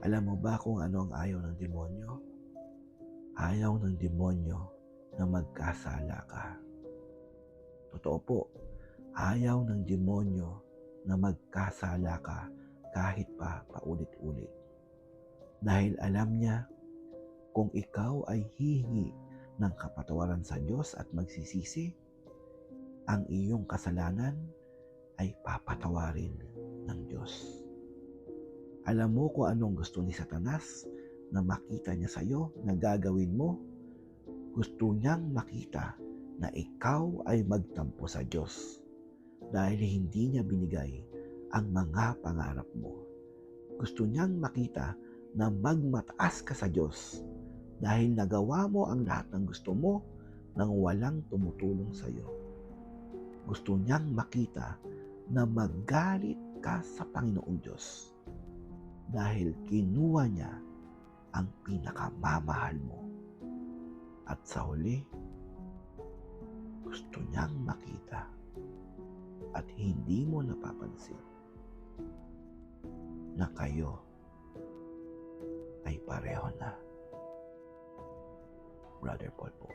Alam mo ba kung ano ang ayaw ng demonyo? Ayaw ng demonyo na magkasala ka. Totoo po, ayaw ng demonyo na magkasala ka kahit pa paulit-ulit. Dahil alam niya kung ikaw ay hihingi ng kapatawaran sa Diyos at magsisisi, ang iyong kasalanan ay papatawarin ng Diyos. Alam mo kung anong gusto ni Satanas na makita niya sa iyo na gagawin mo? Gusto niyang makita na ikaw ay magtampo sa Diyos dahil hindi niya binigay ang mga pangarap mo. Gusto niyang makita na magmataas ka sa Diyos dahil nagawa mo ang lahat ng gusto mo nang walang tumutulong sa iyo. Gusto niyang makita na magalit ka sa Panginoong Diyos dahil kinuha niya ang pinakamamahal mo. At sa huli, gusto niyang makita at hindi mo napapansin na kayo ay pareho na. Brother Paul po.